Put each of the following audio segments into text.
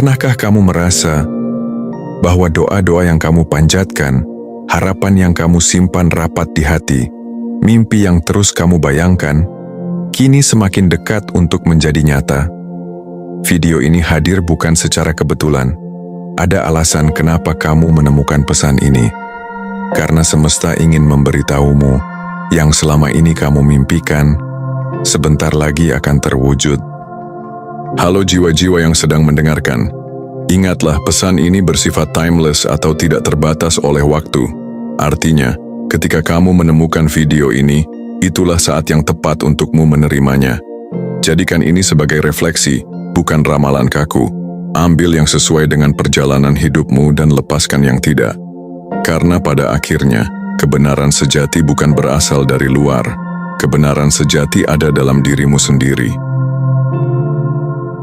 Pernahkah kamu merasa bahwa doa-doa yang kamu panjatkan, harapan yang kamu simpan rapat di hati, mimpi yang terus kamu bayangkan, kini semakin dekat untuk menjadi nyata? Video ini hadir bukan secara kebetulan. Ada alasan kenapa kamu menemukan pesan ini. Karena semesta ingin memberitahumu yang selama ini kamu mimpikan, sebentar lagi akan terwujud. Halo jiwa-jiwa yang sedang mendengarkan. Ingatlah, pesan ini bersifat timeless atau tidak terbatas oleh waktu. Artinya, ketika kamu menemukan video ini, itulah saat yang tepat untukmu menerimanya. Jadikan ini sebagai refleksi, bukan ramalan kaku. Ambil yang sesuai dengan perjalanan hidupmu dan lepaskan yang tidak. Karena pada akhirnya, kebenaran sejati bukan berasal dari luar. Kebenaran sejati ada dalam dirimu sendiri.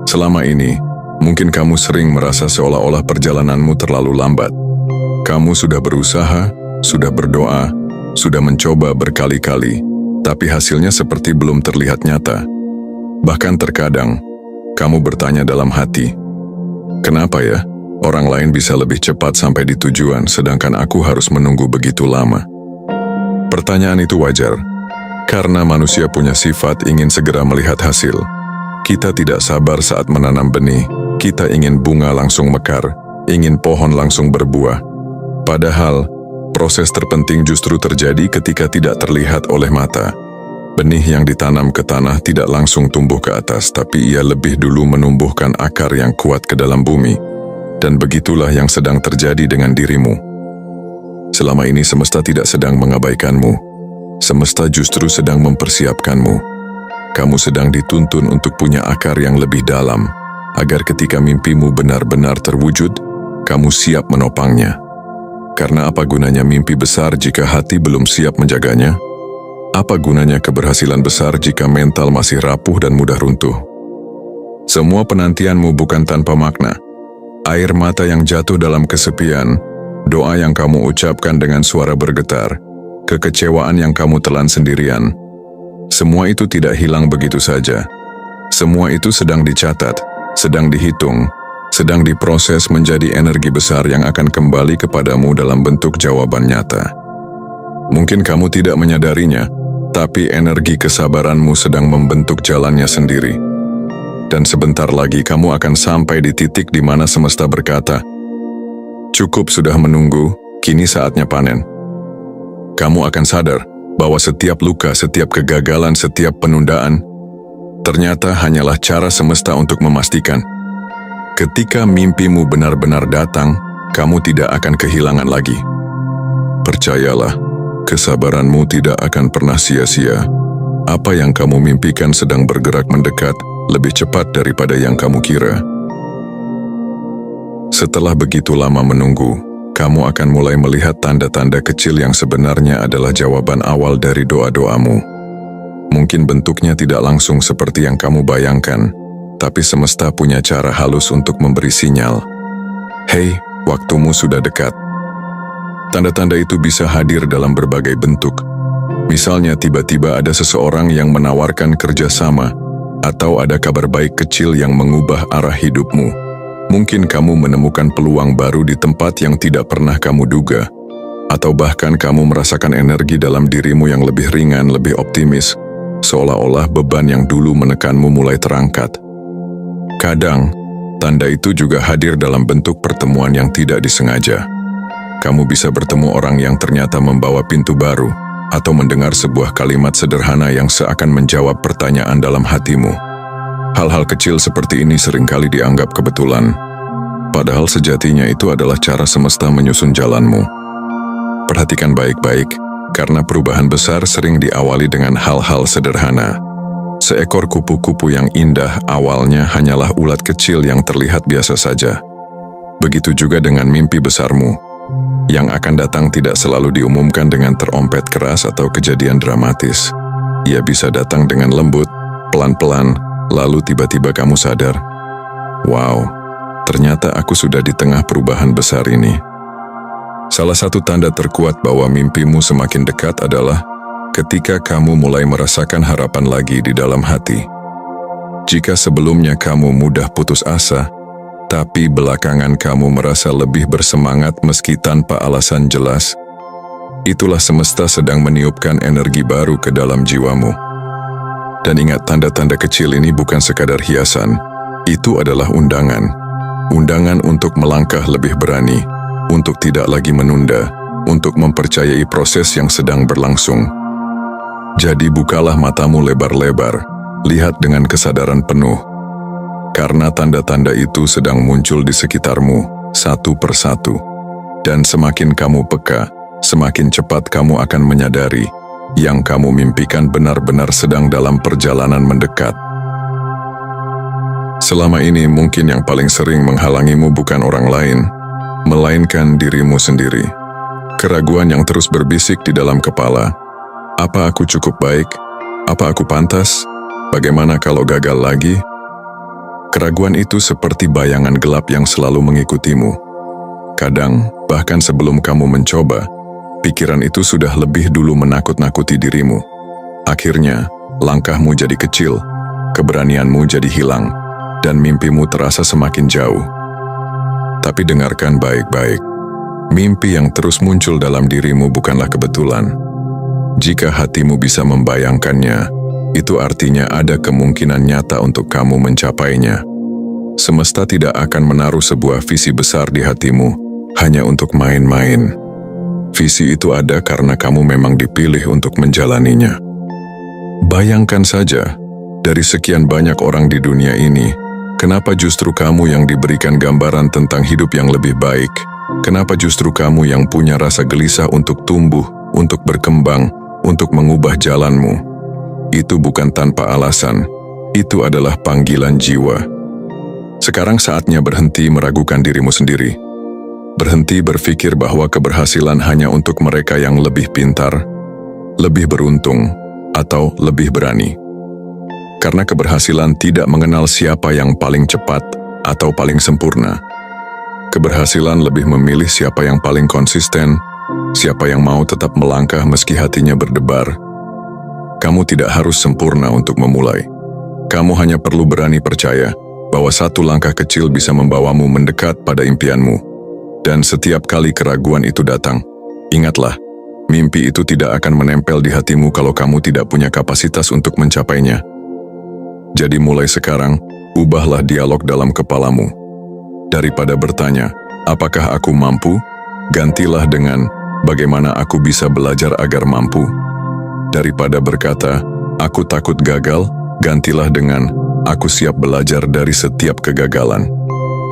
Selama ini, mungkin kamu sering merasa seolah-olah perjalananmu terlalu lambat. Kamu sudah berusaha, sudah berdoa, sudah mencoba berkali-kali, tapi hasilnya seperti belum terlihat nyata. Bahkan terkadang, kamu bertanya dalam hati, kenapa ya? Orang lain bisa lebih cepat sampai di tujuan, sedangkan aku harus menunggu begitu lama. Pertanyaan itu wajar, karena manusia punya sifat ingin segera melihat hasil. Kita tidak sabar saat menanam benih, kita ingin bunga langsung mekar, ingin pohon langsung berbuah. Padahal, proses terpenting justru terjadi ketika tidak terlihat oleh mata. Benih yang ditanam ke tanah tidak langsung tumbuh ke atas, tapi ia lebih dulu menumbuhkan akar yang kuat ke dalam bumi. Dan begitulah yang sedang terjadi dengan dirimu. Selama ini semesta tidak sedang mengabaikanmu. Semesta justru sedang mempersiapkanmu. Kamu sedang dituntun untuk punya akar yang lebih dalam, agar ketika mimpimu benar-benar terwujud, kamu siap menopangnya. Karena apa gunanya mimpi besar jika hati belum siap menjaganya? Apa gunanya keberhasilan besar jika mental masih rapuh dan mudah runtuh? Semua penantianmu bukan tanpa makna. Air mata yang jatuh dalam kesepian, doa yang kamu ucapkan dengan suara bergetar, kekecewaan yang kamu telan sendirian, semua itu tidak hilang begitu saja. Semua itu sedang dicatat, sedang dihitung, sedang diproses menjadi energi besar yang akan kembali kepadamu dalam bentuk jawaban nyata. Mungkin kamu tidak menyadarinya, tapi energi kesabaranmu sedang membentuk jalannya sendiri. Dan sebentar lagi kamu akan sampai di titik di mana semesta berkata, cukup sudah menunggu, kini saatnya panen. Kamu akan sadar bahwa setiap luka, setiap kegagalan, setiap penundaan, ternyata hanyalah cara semesta untuk memastikan. Ketika mimpimu benar-benar datang, kamu tidak akan kehilangan lagi. Percayalah, kesabaranmu tidak akan pernah sia-sia. Apa yang kamu mimpikan sedang bergerak mendekat, lebih cepat daripada yang kamu kira. Setelah begitu lama menunggu, kamu akan mulai melihat tanda-tanda kecil yang sebenarnya adalah jawaban awal dari doa-doamu. Mungkin bentuknya tidak langsung seperti yang kamu bayangkan, tapi semesta punya cara halus untuk memberi sinyal. Hei, waktumu sudah dekat. Tanda-tanda itu bisa hadir dalam berbagai bentuk. Misalnya tiba-tiba ada seseorang yang menawarkan kerjasama, atau ada kabar baik kecil yang mengubah arah hidupmu. Mungkin kamu menemukan peluang baru di tempat yang tidak pernah kamu duga, atau bahkan kamu merasakan energi dalam dirimu yang lebih ringan, lebih optimis, seolah-olah beban yang dulu menekanmu mulai terangkat. Kadang, tanda itu juga hadir dalam bentuk pertemuan yang tidak disengaja. Kamu bisa bertemu orang yang ternyata membawa pintu baru, atau mendengar sebuah kalimat sederhana yang seakan menjawab pertanyaan dalam hatimu. Hal-hal kecil seperti ini seringkali dianggap kebetulan, padahal sejatinya itu adalah cara semesta menyusun jalanmu. Perhatikan baik-baik, karena perubahan besar sering diawali dengan hal-hal sederhana. Seekor kupu-kupu yang indah awalnya hanyalah ulat kecil yang terlihat biasa saja. Begitu juga dengan mimpi besarmu. Yang akan datang tidak selalu diumumkan dengan terompet keras atau kejadian dramatis. Ia bisa datang dengan lembut, pelan-pelan, lalu tiba-tiba kamu sadar, wow, ternyata aku sudah di tengah perubahan besar ini. Salah satu tanda terkuat bahwa mimpimu semakin dekat adalah ketika kamu mulai merasakan harapan lagi di dalam hati. Jika sebelumnya kamu mudah putus asa, tapi belakangan kamu merasa lebih bersemangat meski tanpa alasan jelas, itulah semesta sedang meniupkan energi baru ke dalam jiwamu. Dan ingat, tanda-tanda kecil ini bukan sekadar hiasan, itu adalah undangan. Undangan untuk melangkah lebih berani, untuk tidak lagi menunda, untuk mempercayai proses yang sedang berlangsung. Jadi bukalah matamu lebar-lebar, lihat dengan kesadaran penuh. Karena tanda-tanda itu sedang muncul di sekitarmu, satu persatu. Dan semakin kamu peka, semakin cepat kamu akan menyadari, yang kamu mimpikan benar-benar sedang dalam perjalanan mendekat. Selama ini mungkin yang paling sering menghalangimu bukan orang lain, melainkan dirimu sendiri. Keraguan yang terus berbisik di dalam kepala. Apa aku cukup baik? Apa aku pantas? Bagaimana kalau gagal lagi? Keraguan itu seperti bayangan gelap yang selalu mengikutimu. Kadang, bahkan sebelum kamu mencoba, pikiran itu sudah lebih dulu menakut-nakuti dirimu. Akhirnya, langkahmu jadi kecil, keberanianmu jadi hilang, dan mimpimu terasa semakin jauh. Tapi dengarkan baik-baik, mimpi yang terus muncul dalam dirimu bukanlah kebetulan. Jika hatimu bisa membayangkannya, itu artinya ada kemungkinan nyata untuk kamu mencapainya. Semesta tidak akan menaruh sebuah visi besar di hatimu hanya untuk main-main. Visi itu ada karena kamu memang dipilih untuk menjalaninya. Bayangkan saja, dari sekian banyak orang di dunia ini, kenapa justru kamu yang diberikan gambaran tentang hidup yang lebih baik? Kenapa justru kamu yang punya rasa gelisah untuk tumbuh, untuk berkembang, untuk mengubah jalanmu? Itu bukan tanpa alasan, itu adalah panggilan jiwa. Sekarang saatnya berhenti meragukan dirimu sendiri. Berhenti berpikir bahwa keberhasilan hanya untuk mereka yang lebih pintar, lebih beruntung, atau lebih berani. Karena keberhasilan tidak mengenal siapa yang paling cepat atau paling sempurna. Keberhasilan lebih memilih siapa yang paling konsisten, siapa yang mau tetap melangkah meski hatinya berdebar. Kamu tidak harus sempurna untuk memulai. Kamu hanya perlu berani percaya bahwa satu langkah kecil bisa membawamu mendekat pada impianmu. Dan setiap kali keraguan itu datang, ingatlah, mimpi itu tidak akan menempel di hatimu kalau kamu tidak punya kapasitas untuk mencapainya. Jadi mulai sekarang, ubahlah dialog dalam kepalamu. Daripada bertanya, apakah aku mampu? Gantilah dengan, bagaimana aku bisa belajar agar mampu? Daripada berkata, aku takut gagal, gantilah dengan, aku siap belajar dari setiap kegagalan.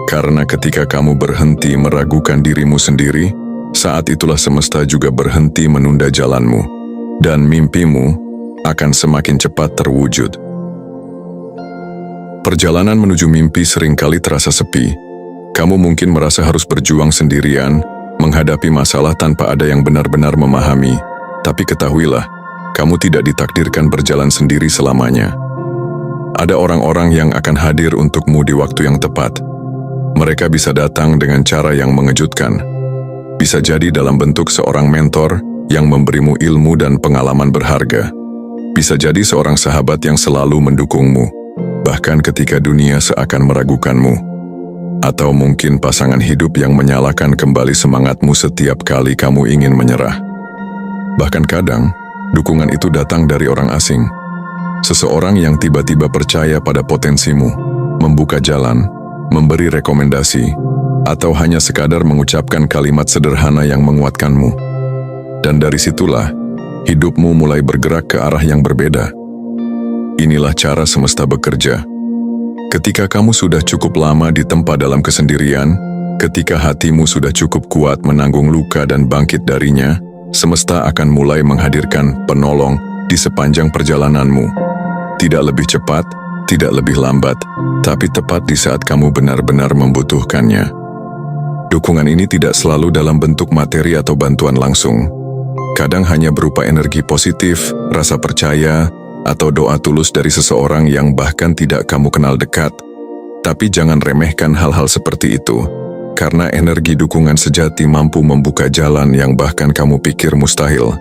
Karena ketika kamu berhenti meragukan dirimu sendiri, saat itulah semesta juga berhenti menunda jalanmu, dan mimpimu akan semakin cepat terwujud. Perjalanan menuju mimpi seringkali terasa sepi. Kamu mungkin merasa harus berjuang sendirian, menghadapi masalah tanpa ada yang benar-benar memahami, tapi ketahuilah, kamu tidak ditakdirkan berjalan sendiri selamanya. Ada orang-orang yang akan hadir untukmu di waktu yang tepat. Mereka bisa datang dengan cara yang mengejutkan. Bisa jadi dalam bentuk seorang mentor yang memberimu ilmu dan pengalaman berharga. Bisa jadi seorang sahabat yang selalu mendukungmu, bahkan ketika dunia seakan meragukanmu. Atau mungkin pasangan hidup yang menyalakan kembali semangatmu setiap kali kamu ingin menyerah. Bahkan kadang, dukungan itu datang dari orang asing. Seseorang yang tiba-tiba percaya pada potensimu, membuka jalan, memberi rekomendasi, atau hanya sekadar mengucapkan kalimat sederhana yang menguatkanmu. Dan dari situlah, hidupmu mulai bergerak ke arah yang berbeda. Inilah cara semesta bekerja. Ketika kamu sudah cukup lama ditempa dalam kesendirian, ketika hatimu sudah cukup kuat menanggung luka dan bangkit darinya, semesta akan mulai menghadirkan penolong di sepanjang perjalananmu. Tidak lebih cepat, tidak lebih lambat, tapi tepat di saat kamu benar-benar membutuhkannya. Dukungan ini tidak selalu dalam bentuk materi atau bantuan langsung. Kadang hanya berupa energi positif, rasa percaya, atau doa tulus dari seseorang yang bahkan tidak kamu kenal dekat. Tapi jangan remehkan hal-hal seperti itu, karena energi dukungan sejati mampu membuka jalan yang bahkan kamu pikir mustahil.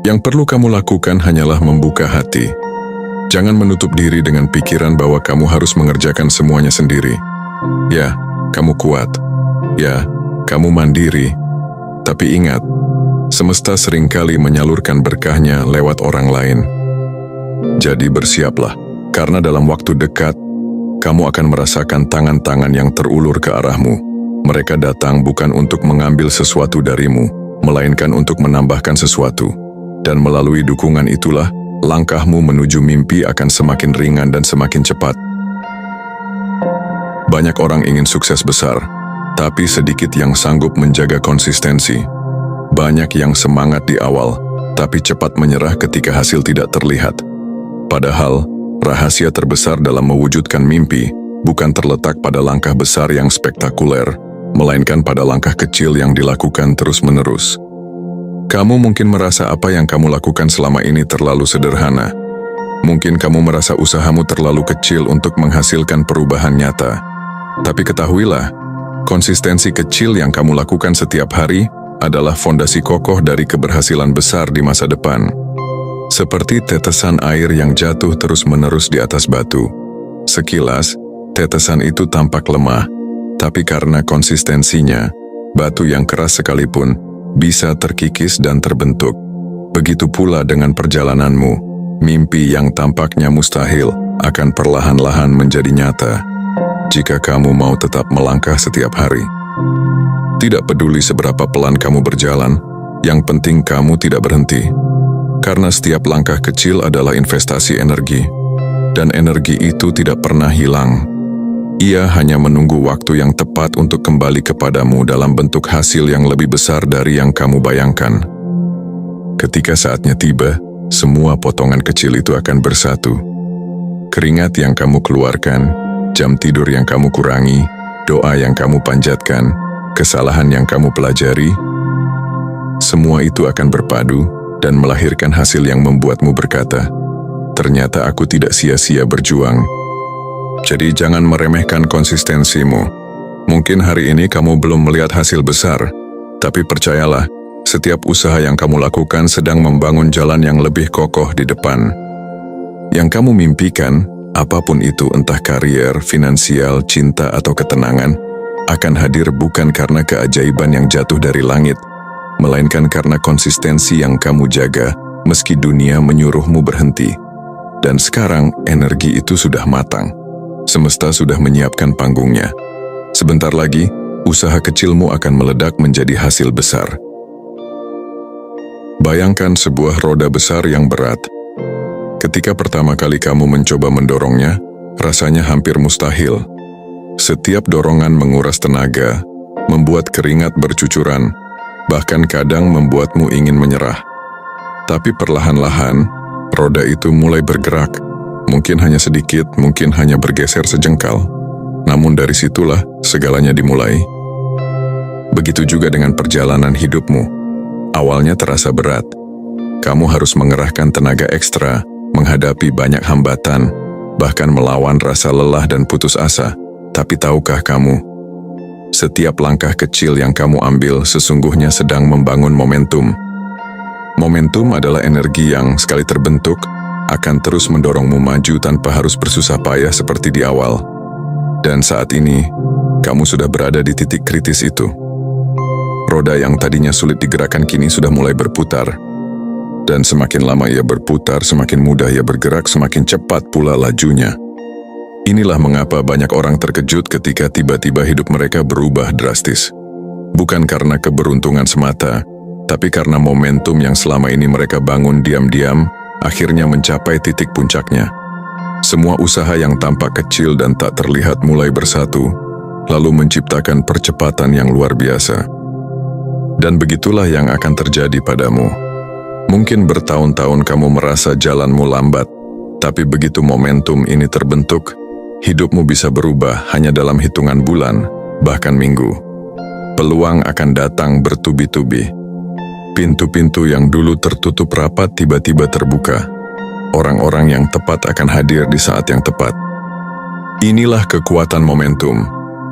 Yang perlu kamu lakukan hanyalah membuka hati. Jangan menutup diri dengan pikiran bahwa kamu harus mengerjakan semuanya sendiri. Ya, kamu kuat. Ya, kamu mandiri. Tapi ingat, semesta seringkali menyalurkan berkahnya lewat orang lain. Jadi bersiaplah, karena dalam waktu dekat, kamu akan merasakan tangan-tangan yang terulur ke arahmu. Mereka datang bukan untuk mengambil sesuatu darimu, melainkan untuk menambahkan sesuatu. Dan melalui dukungan itulah, langkahmu menuju mimpi akan semakin ringan dan semakin cepat. Banyak orang ingin sukses besar, tapi sedikit yang sanggup menjaga konsistensi. Banyak yang semangat di awal, tapi cepat menyerah ketika hasil tidak terlihat. Padahal, rahasia terbesar dalam mewujudkan mimpi bukan terletak pada langkah besar yang spektakuler, melainkan pada langkah kecil yang dilakukan terus-menerus. Kamu mungkin merasa apa yang kamu lakukan selama ini terlalu sederhana. Mungkin kamu merasa usahamu terlalu kecil untuk menghasilkan perubahan nyata. Tapi ketahuilah, konsistensi kecil yang kamu lakukan setiap hari adalah fondasi kokoh dari keberhasilan besar di masa depan. Seperti tetesan air yang jatuh terus-menerus di atas batu. Sekilas, tetesan itu tampak lemah, tapi karena konsistensinya, batu yang keras sekalipun bisa terkikis dan terbentuk. Begitu pula dengan perjalananmu, mimpi yang tampaknya mustahil akan perlahan-lahan menjadi nyata jika kamu mau tetap melangkah setiap hari. Tidak peduli seberapa pelan kamu berjalan, yang penting kamu tidak berhenti. Karena setiap langkah kecil adalah investasi energi, dan energi itu tidak pernah hilang. Ia hanya menunggu waktu yang tepat untuk kembali kepadamu dalam bentuk hasil yang lebih besar dari yang kamu bayangkan. Ketika saatnya tiba, semua potongan kecil itu akan bersatu. Keringat yang kamu keluarkan, jam tidur yang kamu kurangi, doa yang kamu panjatkan, kesalahan yang kamu pelajari, semua itu akan berpadu dan melahirkan hasil yang membuatmu berkata, "Ternyata aku tidak sia-sia berjuang." Jadi jangan meremehkan konsistensimu. Mungkin hari ini kamu belum melihat hasil besar, tapi percayalah, setiap usaha yang kamu lakukan sedang membangun jalan yang lebih kokoh di depan. Yang kamu mimpikan, apapun itu, entah karier, finansial, cinta, atau ketenangan, akan hadir bukan karena keajaiban yang jatuh dari langit, melainkan karena konsistensi yang kamu jaga meski dunia menyuruhmu berhenti. Dan sekarang energi itu sudah matang. Semesta sudah menyiapkan panggungnya. Sebentar lagi, usaha kecilmu akan meledak menjadi hasil besar. Bayangkan sebuah roda besar yang berat. Ketika pertama kali kamu mencoba mendorongnya, rasanya hampir mustahil. Setiap dorongan menguras tenaga, membuat keringat bercucuran, bahkan kadang membuatmu ingin menyerah. Tapi perlahan-lahan, roda itu mulai bergerak. Mungkin hanya sedikit, mungkin hanya bergeser sejengkal. Namun dari situlah segalanya dimulai. Begitu juga dengan perjalanan hidupmu. Awalnya terasa berat. Kamu harus mengerahkan tenaga ekstra, menghadapi banyak hambatan, bahkan melawan rasa lelah dan putus asa. Tapi tahukah kamu, setiap langkah kecil yang kamu ambil sesungguhnya sedang membangun momentum. Momentum adalah energi yang sekali terbentuk, akan terus mendorongmu maju tanpa harus bersusah payah seperti di awal. Dan saat ini, kamu sudah berada di titik kritis itu. Roda yang tadinya sulit digerakkan kini sudah mulai berputar. Dan semakin lama ia berputar, semakin mudah ia bergerak, semakin cepat pula lajunya. Inilah mengapa banyak orang terkejut ketika tiba-tiba hidup mereka berubah drastis. Bukan karena keberuntungan semata, tapi karena momentum yang selama ini mereka bangun diam-diam, akhirnya mencapai titik puncaknya. Semua usaha yang tampak kecil dan tak terlihat mulai bersatu, lalu menciptakan percepatan yang luar biasa. Dan begitulah yang akan terjadi padamu. Mungkin bertahun-tahun kamu merasa jalanmu lambat, tapi begitu momentum ini terbentuk, hidupmu bisa berubah hanya dalam hitungan bulan, bahkan minggu. Peluang akan datang bertubi-tubi. Pintu-pintu yang dulu tertutup rapat tiba-tiba terbuka. Orang-orang yang tepat akan hadir di saat yang tepat. Inilah kekuatan momentum.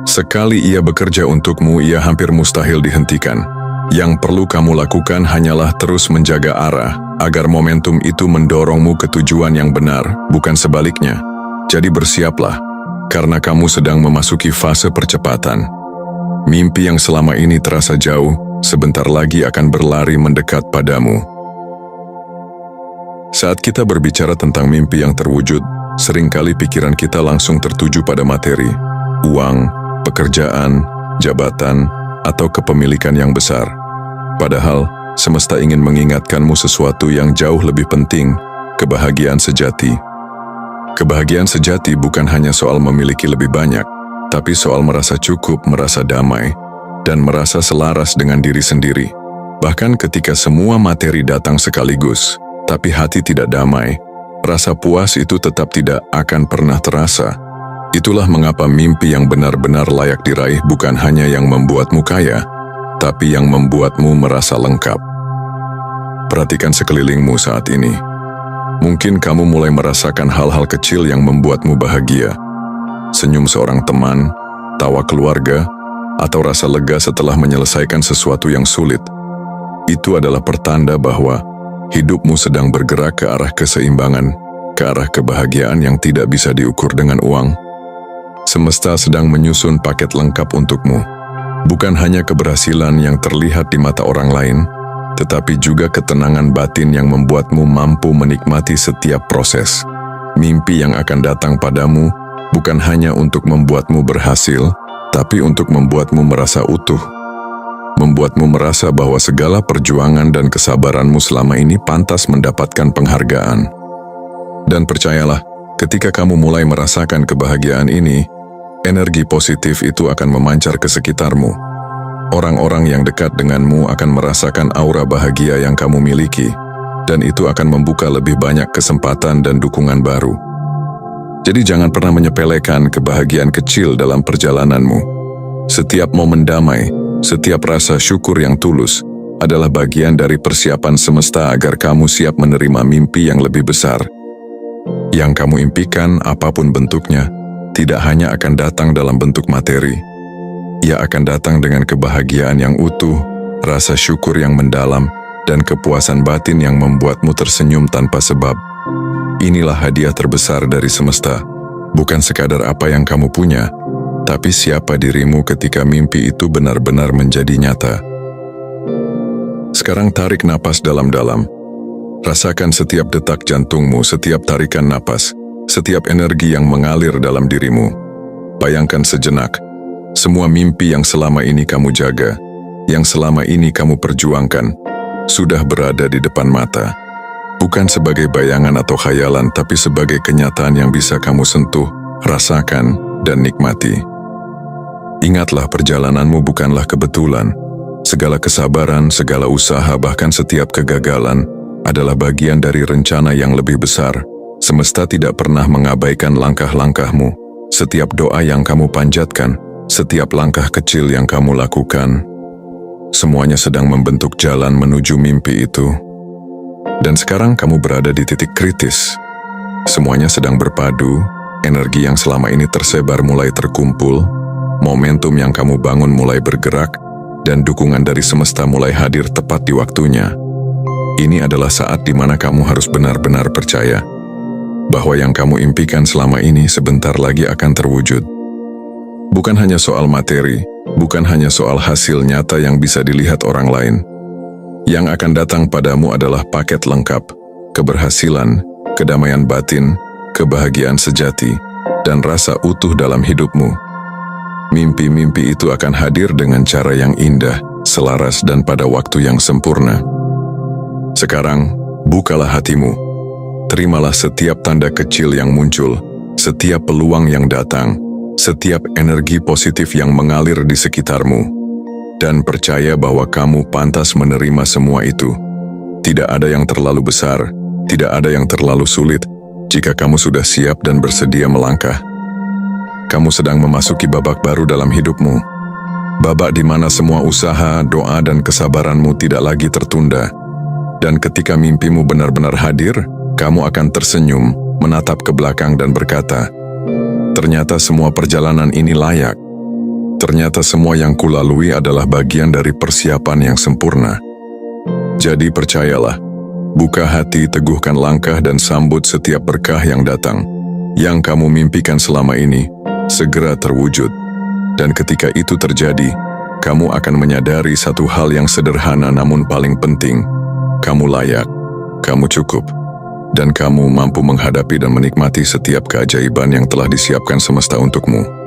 Sekali ia bekerja untukmu, ia hampir mustahil dihentikan. Yang perlu kamu lakukan hanyalah terus menjaga arah, agar momentum itu mendorongmu ke tujuan yang benar, bukan sebaliknya. Jadi bersiaplah, karena kamu sedang memasuki fase percepatan. Mimpi yang selama ini terasa jauh, sebentar lagi akan berlari mendekat padamu. Saat kita berbicara tentang mimpi yang terwujud, seringkali pikiran kita langsung tertuju pada materi, uang, pekerjaan, jabatan, atau kepemilikan yang besar. Padahal, semesta ingin mengingatkanmu sesuatu yang jauh lebih penting, kebahagiaan sejati. Kebahagiaan sejati bukan hanya soal memiliki lebih banyak, tapi soal merasa cukup, merasa damai, dan merasa selaras dengan diri sendiri. Bahkan ketika semua materi datang sekaligus, tapi hati tidak damai, rasa puas itu tetap tidak akan pernah terasa. Itulah mengapa mimpi yang benar-benar layak diraih bukan hanya yang membuatmu kaya, tapi yang membuatmu merasa lengkap. Perhatikan sekelilingmu saat ini. Mungkin kamu mulai merasakan hal-hal kecil yang membuatmu bahagia. Senyum seorang teman, tawa keluarga, atau rasa lega setelah menyelesaikan sesuatu yang sulit. Itu adalah pertanda bahwa hidupmu sedang bergerak ke arah keseimbangan, ke arah kebahagiaan yang tidak bisa diukur dengan uang. Semesta sedang menyusun paket lengkap untukmu. Bukan hanya keberhasilan yang terlihat di mata orang lain, tetapi juga ketenangan batin yang membuatmu mampu menikmati setiap proses. Mimpi yang akan datang padamu bukan hanya untuk membuatmu berhasil, tapi untuk membuatmu merasa utuh. Membuatmu merasa bahwa segala perjuangan dan kesabaranmu selama ini pantas mendapatkan penghargaan. Dan percayalah, ketika kamu mulai merasakan kebahagiaan ini, energi positif itu akan memancar ke sekitarmu. Orang-orang yang dekat denganmu akan merasakan aura bahagia yang kamu miliki, dan itu akan membuka lebih banyak kesempatan dan dukungan baru. Jadi jangan pernah menyepelekan kebahagiaan kecil dalam perjalananmu. Setiap momen damai, setiap rasa syukur yang tulus, adalah bagian dari persiapan semesta agar kamu siap menerima mimpi yang lebih besar. Yang kamu impikan, apapun bentuknya, tidak hanya akan datang dalam bentuk materi. Ia akan datang dengan kebahagiaan yang utuh, rasa syukur yang mendalam, dan kepuasan batin yang membuatmu tersenyum tanpa sebab. Inilah hadiah terbesar dari semesta, bukan sekadar apa yang kamu punya, tapi siapa dirimu ketika mimpi itu benar-benar menjadi nyata. Sekarang tarik napas dalam-dalam. Rasakan setiap detak jantungmu, setiap tarikan napas, setiap energi yang mengalir dalam dirimu. Bayangkan sejenak, semua mimpi yang selama ini kamu jaga, yang selama ini kamu perjuangkan, sudah berada di depan mata. Bukan sebagai bayangan atau khayalan, tapi sebagai kenyataan yang bisa kamu sentuh, rasakan, dan nikmati. Ingatlah, perjalananmu bukanlah kebetulan. Segala kesabaran, segala usaha, bahkan setiap kegagalan adalah bagian dari rencana yang lebih besar. Semesta tidak pernah mengabaikan langkah-langkahmu. Setiap doa yang kamu panjatkan, setiap langkah kecil yang kamu lakukan, semuanya sedang membentuk jalan menuju mimpi itu. Dan sekarang kamu berada di titik kritis. Semuanya sedang berpadu, energi yang selama ini tersebar mulai terkumpul, momentum yang kamu bangun mulai bergerak, dan dukungan dari semesta mulai hadir tepat di waktunya. Ini adalah saat di mana kamu harus benar-benar percaya bahwa yang kamu impikan selama ini sebentar lagi akan terwujud. Bukan hanya soal materi, bukan hanya soal hasil nyata yang bisa dilihat orang lain. Yang akan datang padamu adalah paket lengkap, keberhasilan, kedamaian batin, kebahagiaan sejati, dan rasa utuh dalam hidupmu. Mimpi-mimpi itu akan hadir dengan cara yang indah, selaras, dan pada waktu yang sempurna. Sekarang, bukalah hatimu. Terimalah setiap tanda kecil yang muncul, setiap peluang yang datang, setiap energi positif yang mengalir di sekitarmu, dan percaya bahwa kamu pantas menerima semua itu. Tidak ada yang terlalu besar, tidak ada yang terlalu sulit, jika kamu sudah siap dan bersedia melangkah. Kamu sedang memasuki babak baru dalam hidupmu, babak di mana semua usaha, doa, dan kesabaranmu tidak lagi tertunda. Dan ketika mimpimu benar-benar hadir, kamu akan tersenyum, menatap ke belakang dan berkata, ternyata semua perjalanan ini layak. Ternyata semua yang kulalui adalah bagian dari persiapan yang sempurna. Jadi percayalah, Buka hati, teguhkan langkah dan sambut setiap berkah yang datang. Yang kamu mimpikan selama ini segera terwujud. Dan ketika itu terjadi, kamu akan menyadari satu hal yang sederhana namun paling penting. Kamu layak, kamu cukup, dan kamu mampu menghadapi dan menikmati setiap keajaiban yang telah disiapkan semesta untukmu.